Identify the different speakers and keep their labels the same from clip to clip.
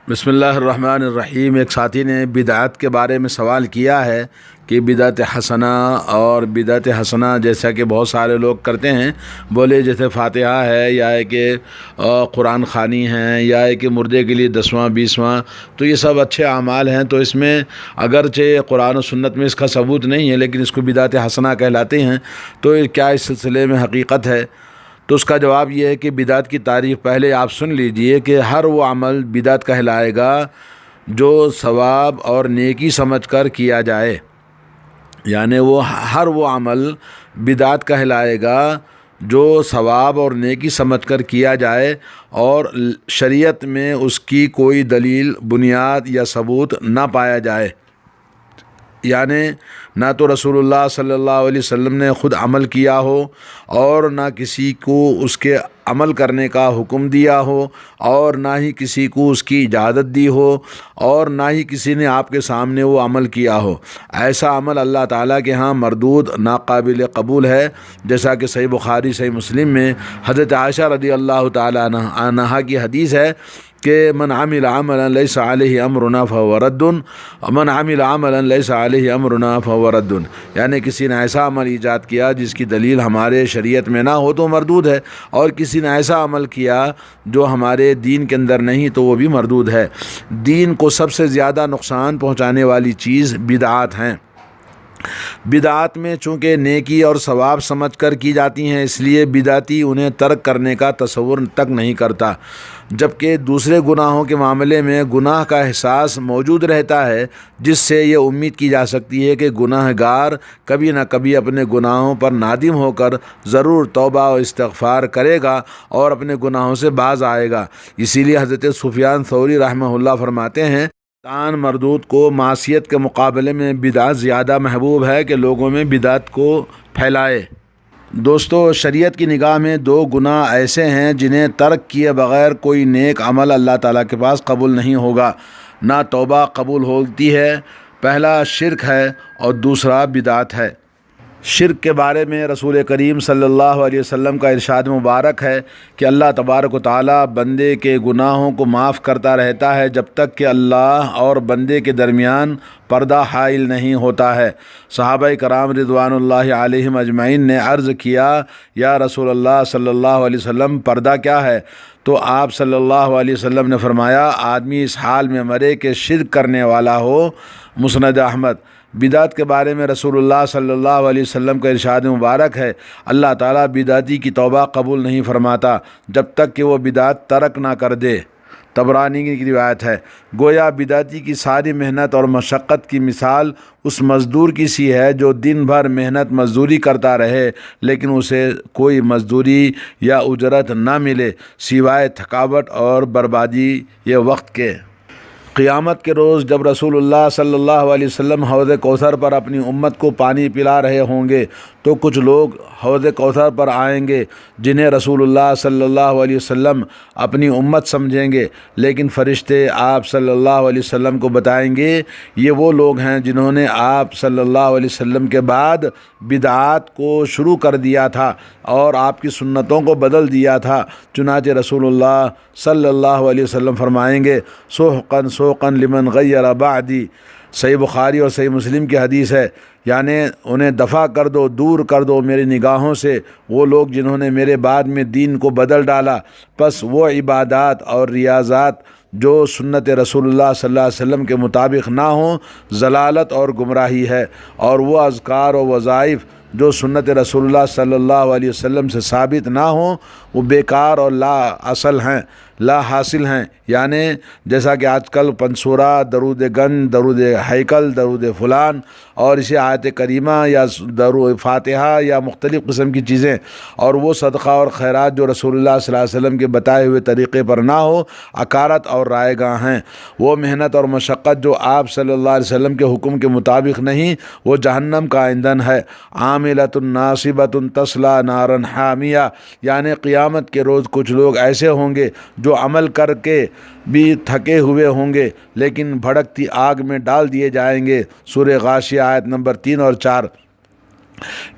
Speaker 1: بسم اللہ الرحمن الرحیم۔ ایک ساتھی نے بدعت کے بارے میں سوال کیا ہے کہ بدعت حسنہ اور بدعت حسنہ جیسا کہ بہت سارے لوگ کرتے ہیں، بولے جیسے فاتحہ ہے یا ہے کہ قرآن خوانی ہیں یا ہے کہ مردے کے لیے 10واں 20واں، تو یہ سب اچھے اعمال ہیں، تو اس میں اگرچہ قرآن و سنت میں اس کا ثبوت نہیں ہے لیکن اس کو بدعت حسنہ کہلاتے ہیں، تو کیا اس سلسلے میں حقیقت ہے؟ تو اس کا جواب یہ ہے کہ بدعت کی تعریف پہلے آپ سن لیجئے کہ ہر وہ عمل بدعت کہلائے گا جو ثواب اور نیکی سمجھ کر کیا جائے، یعنی ہر وہ عمل بدعت کہلائے گا جو ثواب اور نیکی سمجھ کر کیا جائے اور شریعت میں اس کی کوئی دلیل، بنیاد یا ثبوت نہ پایا جائے، یعنی نہ تو رسول اللہ صلی اللہ علیہ وسلم نے خود عمل کیا ہو اور نہ کسی کو اس کے عمل کرنے کا حکم دیا ہو اور نہ ہی کسی کو اس کی اجازت دی ہو اور نہ ہی کسی نے آپ کے سامنے وہ عمل کیا ہو، ایسا عمل اللہ تعالیٰ کے ہاں مردود، ناقابل قبول ہے، جیسا کہ صحیح بخاری صحیح مسلم میں حضرت عائشہ رضی اللہ تعالیٰ عنہا کی حدیث ہے کہ من عمل عملا لیس علیہ امرنا فہو رد، من عمل عملا لیس علیہ امرنا فہو رد، یعنی کسی نے ایسا عمل ایجاد کیا جس کی دلیل ہمارے شریعت میں نہ ہو تو مردود ہے، اور کسی نے ایسا عمل کیا جو ہمارے دین کے اندر نہیں تو وہ بھی مردود ہے۔ دین کو سب سے زیادہ نقصان پہنچانے والی چیز بدعات ہیں۔ بدعات میں چونکہ نیکی اور ثواب سمجھ کر کی جاتی ہیں، اس لیے بدعتی انہیں ترک کرنے کا تصور تک نہیں کرتا، جبکہ دوسرے گناہوں کے معاملے میں گناہ کا احساس موجود رہتا ہے، جس سے یہ امید کی جا سکتی ہے کہ گناہ گار کبھی نہ کبھی اپنے گناہوں پر نادم ہو کر ضرور توبہ و استغفار کرے گا اور اپنے گناہوں سے باز آئے گا۔ اسی لیے حضرت سفیان ثوری رحمہ اللہ فرماتے ہیں، انسان مردود کو معصیت کے مقابلے میں بدعت زیادہ محبوب ہے کہ لوگوں میں بدعت کو پھیلائے۔ دوستو، شریعت کی نگاہ میں دو گناہ ایسے ہیں جنہیں ترک کیے بغیر کوئی نیک عمل اللہ تعالیٰ کے پاس قبول نہیں ہوگا، نہ توبہ قبول ہوتی ہے۔ پہلا شرک ہے اور دوسرا بدعت ہے۔ شرک کے بارے میں رسول کریم صلی اللہ علیہ وسلم کا ارشاد مبارک ہے کہ اللہ تبارک و تعالیٰ بندے کے گناہوں کو معاف کرتا رہتا ہے جب تک کہ اللہ اور بندے کے درمیان پردہ حائل نہیں ہوتا ہے۔ صحابہ کرام رضوان اللہ علیہم اجمعین نے عرض کیا، یا رسول اللہ صلی اللہ علیہ وسلم پردہ کیا ہے؟ تو آپ صلی اللہ علیہ وسلم نے فرمایا، آدمی اس حال میں مرے کہ شرک کرنے والا ہو۔ مسند احمد۔ بدعت کے بارے میں رسول اللہ صلی اللہ علیہ وسلم کا ارشاد مبارک ہے، اللہ تعالیٰ بدعتی کی توبہ قبول نہیں فرماتا جب تک کہ وہ بدعت ترک نہ کر دے۔ طبرانی کی روایت ہے۔ گویا بدعتی کی ساری محنت اور مشقت کی مثال اس مزدور کی سی ہے جو دن بھر محنت مزدوری کرتا رہے لیکن اسے کوئی مزدوری یا اجرت نہ ملے سوائے تھکاوٹ اور بربادی یہ وقت کے۔ قیامت کے روز جب رسول اللہ صلی اللہ علیہ وسلم حوض کوثر پر اپنی امت کو پانی پلا رہے ہوں گے تو کچھ لوگ حوض کوثر پر آئیں گے جنہیں رسول اللہ صلی اللہ علیہ وسلم اپنی امت سمجھیں گے، لیکن فرشتے آپ صلی اللہ علیہ وسلم کو بتائیں گے یہ وہ لوگ ہیں جنہوں نے آپ صلی اللہ علیہ وسلم کے بعد بدعات کو شروع کر دیا تھا اور آپ کی سنتوں کو بدل دیا تھا۔ چنانچہ رسول اللہ صلی اللہ علیہ وسلم فرمائیں گے، سحقاً سحقاً لمن غیر بعدی۔ صحیح بخاری اور صحیح مسلم کی حدیث ہے، یعنی انہیں دفع کر دو، دور کر دو میری نگاہوں سے وہ لوگ جنہوں نے میرے بعد میں دین کو بدل ڈالا۔ پس وہ عبادات اور ریاضات جو سنت رسول اللہ صلی اللہ علیہ وسلم کے مطابق نہ ہوں ضلالت اور گمراہی ہے، اور وہ اذکار و وظائف جو سنت رسول اللہ صلی اللہ علیہ وسلم سے ثابت نہ ہوں وہ بیکار اور لا اصل ہیں، لا حاصل ہیں، یعنی جیسا کہ آج کل پنسورہ، درود گنج، درود ہیکل، درود فلان اور اسی آیت کریمہ یا درود فاتحہ یا مختلف قسم کی چیزیں، اور وہ صدقہ اور خیرات جو رسول اللہ صلی اللہ علیہ وسلم کے بتائے ہوئے طریقے پر نہ ہو اکارت اور رائے گاہ ہیں۔ وہ محنت اور مشقت جو آپ صلی اللہ علیہ وسلم کے حکم کے مطابق نہیں وہ جہنم کا ایندھن ہے۔ عاملۃ ناصبۃ تصلی نارا حامیہ، یعنی قیامت کے روز کچھ لوگ ایسے ہوں گے جو عمل کر کے بھی تھکے ہوئے ہوں گے لیکن بھڑکتی آگ میں ڈال دیے جائیں گے۔ سورہ غاشیہ آیت نمبر 3 اور 4۔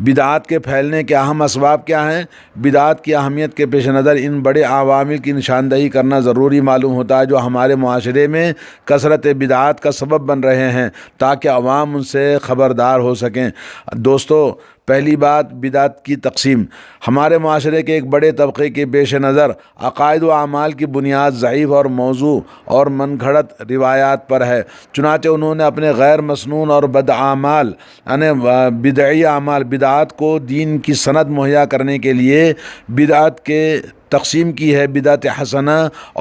Speaker 1: بدعات کے پھیلنے کے اہم اسباب کیا ہیں؟ بدعات کی اہمیت کے پیش نظر ان بڑے عوامل کی نشاندہی کرنا ضروری معلوم ہوتا ہے جو ہمارے معاشرے میں کثرت بدعات کا سبب بن رہے ہیں، تاکہ عوام ان سے خبردار ہو سکیں۔ دوستو، پہلی بات، بدعت کی تقسیم۔ ہمارے معاشرے کے ایک بڑے طبقے کے پیش نظر عقائد و اعمال کی بنیاد ضعیف اور موضوع اور من گھڑت روایات پر ہے، چنانچہ انہوں نے اپنے غیر مسنون اور بد اعمال یعنی بدعی اعمال بدعات کو دین کی سند مہیا کرنے کے لیے بدعت کے تقسیم کی ہے، بدعت حسنہ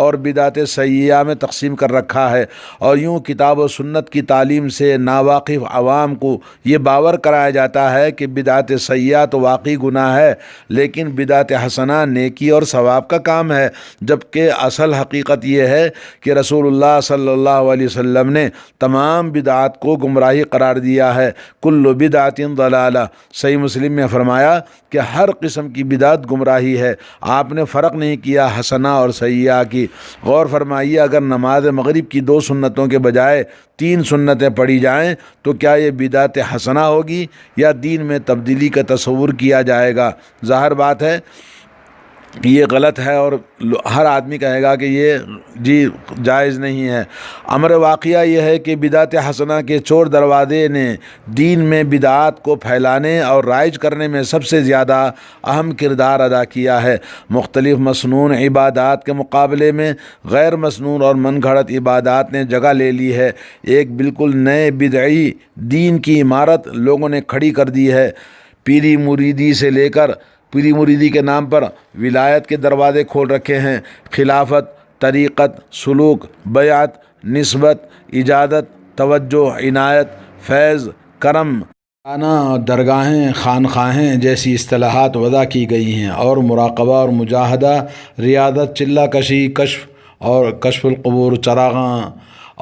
Speaker 1: اور بدعت سیئہ میں تقسیم کر رکھا ہے، اور یوں کتاب و سنت کی تعلیم سے ناواقف عوام کو یہ باور کرایا جاتا ہے کہ بدعت سیئہ تو واقعی گناہ ہے، لیکن بدعت حسنہ نیکی اور ثواب کا کام ہے، جبکہ اصل حقیقت یہ ہے کہ رسول اللہ صلی اللہ علیہ وسلم نے تمام بدعات کو گمراہی قرار دیا ہے۔ کل بدعت ضلالہ، صحیح مسلم میں فرمایا کہ ہر قسم کی بدعت گمراہی ہے۔ آپ نے فرق نہیں کیا حسنہ اور سیئہ کی۔ غور فرمائیے، اگر نماز مغرب کی 2 سنتوں کے بجائے 3 سنتیں پڑھی جائیں تو کیا یہ بدعت حسنہ ہوگی یا دین میں تبدیلی کا تصور کیا جائے گا؟ ظاہر بات ہے یہ غلط ہے، اور ہر آدمی کہے گا کہ یہ جائز نہیں ہے۔ امر واقعہ یہ ہے کہ بدعت حسنہ کے چور دروازے نے دین میں بدعات کو پھیلانے اور رائج کرنے میں سب سے زیادہ اہم کردار ادا کیا ہے۔ مختلف مسنون عبادات کے مقابلے میں غیر مسنون اور من گھڑت عبادات نے جگہ لے لی ہے۔ ایک بالکل نئے بدعی دین کی عمارت لوگوں نے کھڑی کر دی ہے۔ پیری مریدی کے نام پر ولایت کے دروازے کھول رکھے ہیں۔ خلافت، طریقت، سلوک، بیعت، نسبت، اجازت، توجہ، عنایت، فیض، کرم، درگاہیں، خانقاہیں جیسی اصطلاحات وضع کی گئی ہیں، اور مراقبہ اور مجاہدہ، ریاضت، چلہ کشی، کشف القبور، چراغاں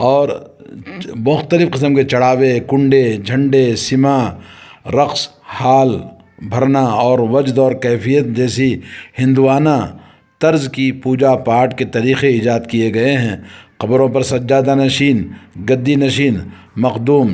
Speaker 1: اور مختلف قسم کے چڑھاوے، کنڈے، جھنڈے، سماع، رقص، حال بھرنا اور وجد اور کیفیت جیسی ہندوانہ طرز کی پوجا پاٹ کے طریقے ایجاد کیے گئے ہیں۔ قبروں پر سجادہ نشین، گدی نشین، مخدوم،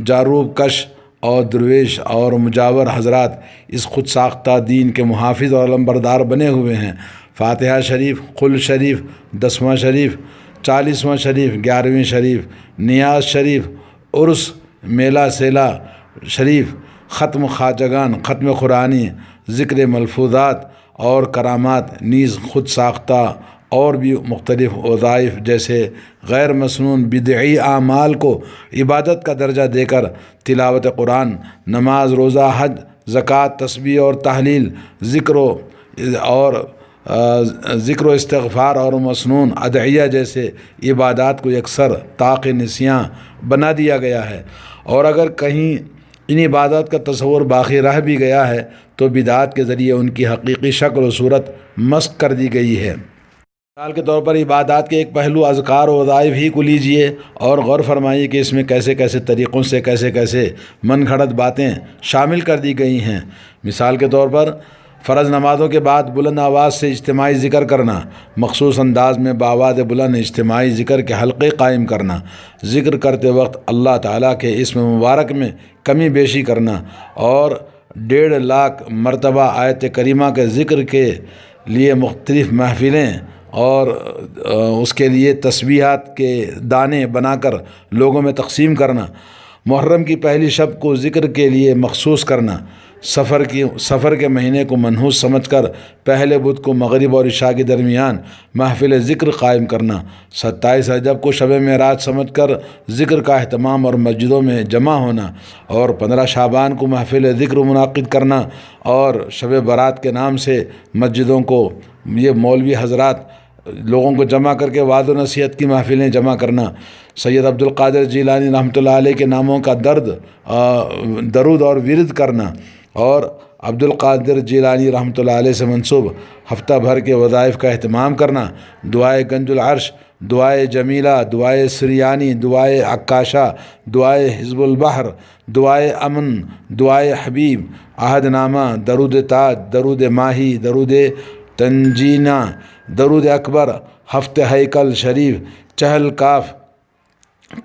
Speaker 1: جاروب کش اور درویش اور مجاور حضرات اس خود ساختہ دین کے محافظ اور علمبردار بنے ہوئے ہیں۔ فاتحہ شریف، قل شریف، 10واں شریف، 40واں شریف، 11ویں شریف، نیاز شریف، عرس، میلہ سیلا شریف، ختم خواجگان، ختم قرآنی، ذکر ملفوظات اور کرامات نیز خود ساختہ اور بھی مختلف وظائف جیسے غیر مسنون بدعی اعمال کو عبادت کا درجہ دے کر تلاوت قرآن، نماز، روزہ، حج، زکوٰۃ، تسبیح اور تحلیل، ذکر و استغفار اور مسنون ادعیہ جیسے عبادات کو یکسر طاق نسیاں بنا دیا گیا ہے، اور اگر کہیں ان عبادات کا تصور باقی رہ بھی گیا ہے تو بدعات کے ذریعے ان کی حقیقی شکل و صورت مسخ کر دی گئی ہے۔ مثال کے طور پر عبادات کے ایک پہلو اذکار و وظائف ہی کو لیجئے اور غور فرمائیے کہ اس میں کیسے کیسے طریقوں سے کیسے من گھڑت باتیں شامل کر دی گئی ہیں۔ مثال کے طور پر فرض نمازوں کے بعد بلند آواز سے اجتماعی ذکر کرنا، مخصوص انداز میں بآواز بلند اجتماعی ذکر کے حلقے قائم کرنا، ذکر کرتے وقت اللہ تعالیٰ کے اسم مبارک میں کمی بیشی کرنا، اور 1.5 لاکھ مرتبہ آیت کریمہ کے ذکر کے لیے مختلف محفلیں اور اس کے لیے تسبیحات کے دانے بنا کر لوگوں میں تقسیم کرنا، محرم کی پہلی شب کو ذکر کے لیے مخصوص کرنا، سفر کے مہینے کو منحوس سمجھ کر پہلے بدھ کو مغرب اور عشاء کے درمیان محفل ذکر قائم کرنا، 27 رجب کو شب معراج سمجھ کر ذکر کا اہتمام اور مسجدوں میں جمع ہونا، اور 15 شعبان کو محفل ذکر منعقد کرنا، اور شب برات کے نام سے مسجدوں کو یہ مولوی حضرات لوگوں کو جمع کر کے وعظ و نصیحت کی محفلیں جمع کرنا، سید عبد القادر جیلانی رحمۃ اللہ علیہ کے ناموں کا درود اور ورد کرنا، اور عبد القادر جیلانی رحمۃ اللہ علیہ سے منسوب ہفتہ بھر کے وظائف کا اہتمام کرنا، دعائے گنج العرش، دعائے جمیلہ، دعائے سریانی، دعائے عکاشہ، دعائے حزب البحر، دعائے امن، دعائے حبیب، عہد نامہ، درود تاج، درود ماہی، درود تنجینہ، درود اکبر، ہفت ہیکل شریف، چہل کاف،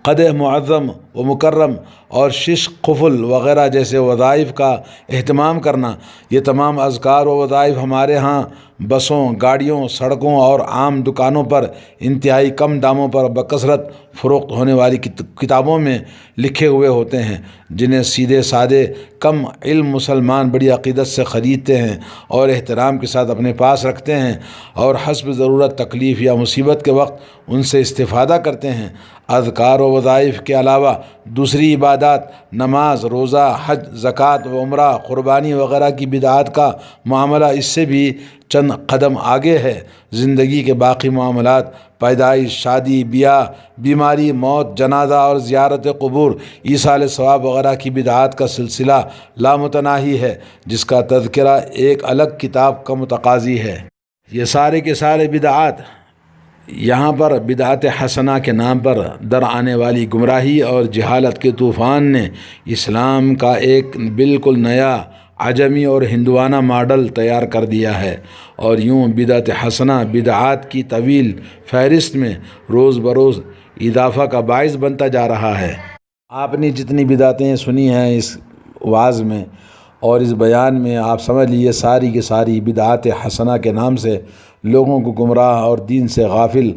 Speaker 1: قدح معظم و مکرم اور شش قفل وغیرہ جیسے وظائف کا اہتمام کرنا، یہ تمام اذکار و وظائف ہمارے ہاں بسوں، گاڑیوں، سڑکوں اور عام دکانوں پر انتہائی کم داموں پر بکثرت فروخت ہونے والی کتابوں میں لکھے ہوئے ہوتے ہیں، جنہیں سیدھے سادے کم علم مسلمان بڑی عقیدت سے خریدتے ہیں اور احترام کے ساتھ اپنے پاس رکھتے ہیں اور حسب ضرورت تکلیف یا مصیبت کے وقت ان سے استفادہ کرتے ہیں۔ اذکار و وظائف کے علاوہ دوسری عبادات، نماز، روزہ، حج، زکوٰۃ و عمرہ، قربانی وغیرہ کی بدعات کا معاملہ اس سے بھی چند قدم آگے ہے۔ زندگی کے باقی معاملات، پیدائش، شادی، بیاہ، بیماری، موت، جنازہ اور زیارت قبور، ایصال ثواب وغیرہ کی بدعات کا سلسلہ لامتناہی ہے، جس کا تذکرہ ایک الگ کتاب کا متقاضی ہے۔ یہ سارے کے سارے بدعات یہاں پر بدعت حسنہ کے نام پر در آنے والی گمراہی اور جہالت کے طوفان نے اسلام کا ایک بالکل نیا عجمی اور ہندوانہ ماڈل تیار کر دیا ہے، اور یوں بدعت حسنہ بدعات کی طویل فہرست میں روز بروز اضافہ کا باعث بنتا جا رہا ہے۔ آپ نے جتنی بدعتیں سنی ہیں اس وعظ میں اور اس بیان میں، آپ سمجھ لیجیے ساری کی ساری بدعات حسنہ کے نام سے لوگوں کو گمراہ اور دین سے غافل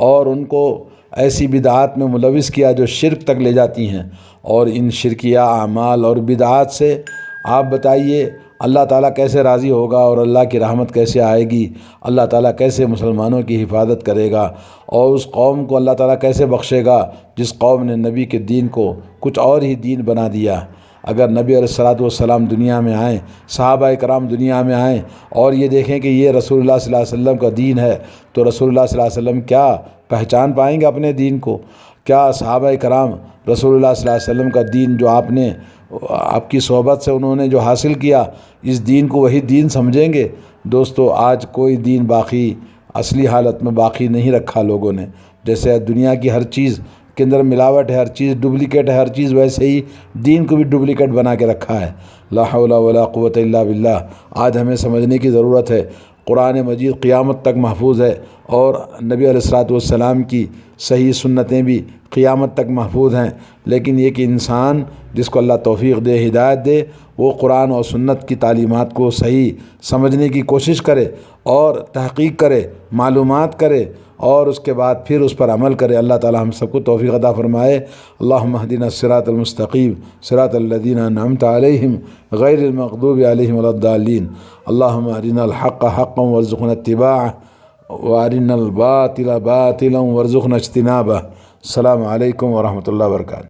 Speaker 1: اور ان کو ایسی بدعات میں ملوث کیا جو شرک تک لے جاتی ہیں۔ اور ان شرکیہ اعمال اور بدعات سے آپ بتائیے اللہ تعالیٰ کیسے راضی ہوگا اور اللہ کی رحمت کیسے آئے گی؟ اللہ تعالیٰ کیسے مسلمانوں کی حفاظت کرے گا اور اس قوم کو اللہ تعالیٰ کیسے بخشے گا جس قوم نے نبی کے دین کو کچھ اور ہی دین بنا دیا؟ اگر نبی علیہ الصلوۃ والسلام دنیا میں آئیں، صحابہ کرام دنیا میں آئیں اور یہ دیکھیں کہ یہ رسول اللہ صلی اللہ علیہ وسلم کا دین ہے، تو رسول اللہ صلی اللہ علیہ وسلم کیا پہچان پائیں گے اپنے دین کو؟ کیا صحابہ کرام رسول اللہ صلی اللہ علیہ وسلم کا دین جو آپ کی صحبت سے انہوں نے جو حاصل کیا، اس دین کو وہی دین سمجھیں گے؟ دوستو، آج کوئی دین باقی اصلی حالت میں باقی نہیں رکھا لوگوں نے۔ جیسے دنیا کی ہر چیز کے اندر ملاوٹ ہے، ہر چیز ڈپلیکیٹ ہے، ہر چیز ویسے ہی دین کو بھی ڈپلیکیٹ بنا کے رکھا ہے۔ لا حول ولا قوت الا باللہ۔ آج ہمیں سمجھنے کی ضرورت ہے، قرآن مجید قیامت تک محفوظ ہے اور نبی علیہ الصلوۃ والسلام کی صحیح سنتیں بھی قیامت تک محفوظ ہیں، لیکن یہ کہ انسان جس کو اللہ توفیق دے، ہدایت دے، وہ قرآن اور سنت کی تعلیمات کو صحیح سمجھنے کی کوشش کرے اور تحقیق کرے، معلومات کرے اور اس کے بعد پھر اس پر عمل کرے۔ اللہ تعالی ہم سب کو توفیق عطا فرمائے۔ اللہم اہدنا الصراط المستقیم صراط الذین انعمت علیہم غیر المغضوب علیہم ولا الضالین۔ اللہم ارنا الحق حقا وارزقنا اتباعہ وارنا الباطل باطلا وارزقنا اجتنابہ۔ السلام علیکم ورحمۃ اللہ وبرکاتہ۔